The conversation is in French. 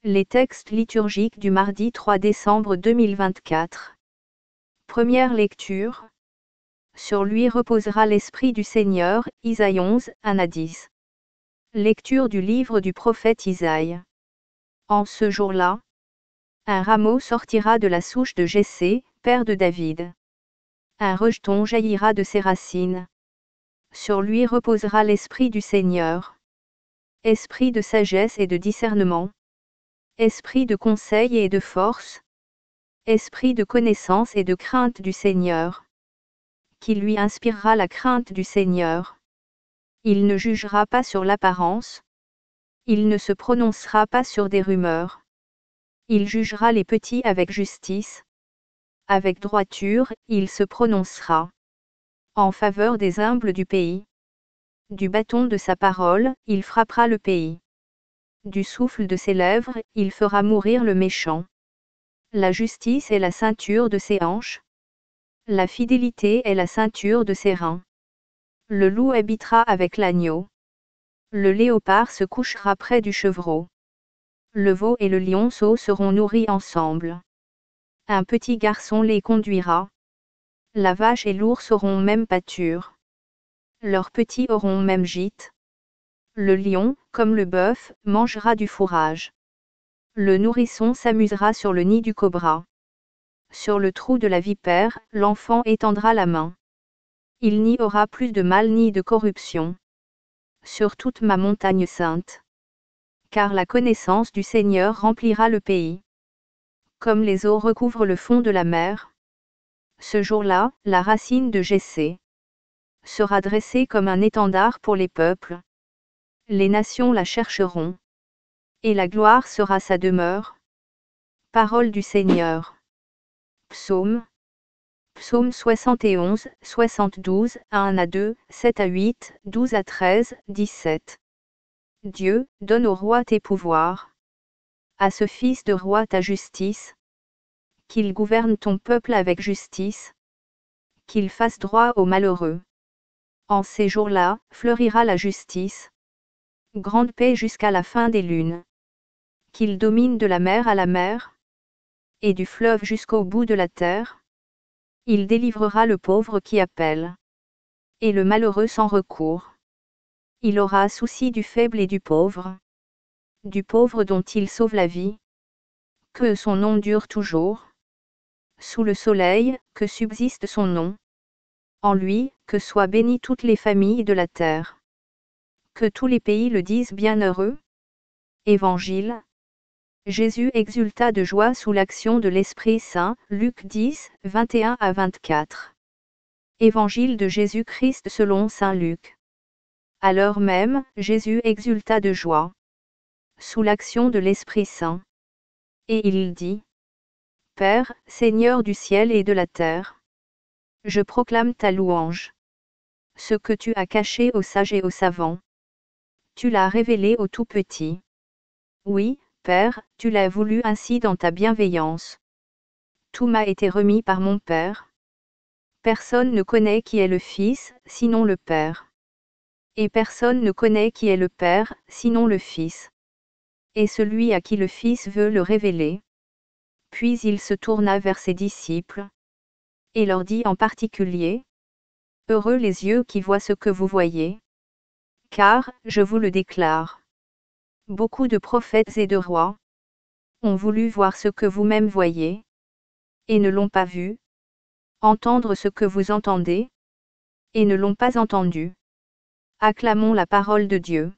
Les textes liturgiques du mardi 3 décembre 2024. Première lecture. Sur lui reposera l'Esprit du Seigneur, Isaïe 11, 1 à 10. Lecture du livre du prophète Isaïe. En ce jour-là, un rameau sortira de la souche de Jessé, père de David. Un rejeton jaillira de ses racines. Sur lui reposera l'Esprit du Seigneur. Esprit de sagesse et de discernement. Esprit de conseil et de force. Esprit de connaissance et de crainte du Seigneur. Qui lui inspirera la crainte du Seigneur. Il ne jugera pas sur l'apparence. Il ne se prononcera pas sur des rumeurs. Il jugera les petits avec justice. Avec droiture, il se prononcera. En faveur des humbles du pays. Du bâton de sa parole, il frappera le pays. Du souffle de ses lèvres, il fera mourir le méchant. La justice est la ceinture de ses hanches. La fidélité est la ceinture de ses reins. Le loup habitera avec l'agneau. Le léopard se couchera près du chevreau. Le veau et le lionceau seront nourris ensemble. Un petit garçon les conduira. La vache et l'ours auront même pâture. Leurs petits auront même gîte. Le lion, comme le bœuf, mangera du fourrage. Le nourrisson s'amusera sur le nid du cobra. Sur le trou de la vipère, l'enfant étendra la main. Il n'y aura plus de mal ni de corruption. Sur toute ma montagne sainte. Car la connaissance du Seigneur remplira le pays. Comme les eaux recouvrent le fond de la mer. Ce jour-là, la racine de Jessé sera dressée comme un étendard pour les peuples. Les nations la chercheront. Et la gloire sera sa demeure. Parole du Seigneur. Psaume. Psaume 71, 72, 1 à 2, 7 à 8, 12 à 13, 17. Dieu, donne au roi tes pouvoirs. À ce fils de roi ta justice. Qu'il gouverne ton peuple avec justice. Qu'il fasse droit aux malheureux. En ces jours-là, fleurira la justice. Grande paix jusqu'à la fin des lunes. Qu'il domine de la mer à la mer. Et du fleuve jusqu'au bout de la terre. Il délivrera le pauvre qui appelle. Et le malheureux sans recours. Il aura souci du faible et du pauvre. Du pauvre dont il sauve la vie. Que son nom dure toujours. Sous le soleil, que subsiste son nom. En lui, que soient bénies toutes les familles de la terre. Que tous les pays le disent bienheureux. Évangile. Jésus exulta de joie sous l'action de l'Esprit Saint, Luc 10, 21 à 24. Évangile de Jésus-Christ selon saint Luc. À l'heure même, Jésus exulta de joie. Sous l'action de l'Esprit Saint. Et il dit. Père, Seigneur du ciel et de la terre. Je proclame ta louange. Ce que tu as caché aux sages et aux savants. Tu l'as révélé aux tout petits. Oui, Père, tu l'as voulu ainsi dans ta bienveillance. Tout m'a été remis par mon Père. Personne ne connaît qui est le Fils, sinon le Père. Et personne ne connaît qui est le Père, sinon le Fils. Et celui à qui le Fils veut le révéler. Puis il se tourna vers ses disciples. Et leur dit en particulier. Heureux les yeux qui voient ce que vous voyez. Car, je vous le déclare. Beaucoup de prophètes et de rois ont voulu voir ce que vous-même voyez. Et ne l'ont pas vu. Entendre ce que vous entendez. Et ne l'ont pas entendu. Acclamons la parole de Dieu.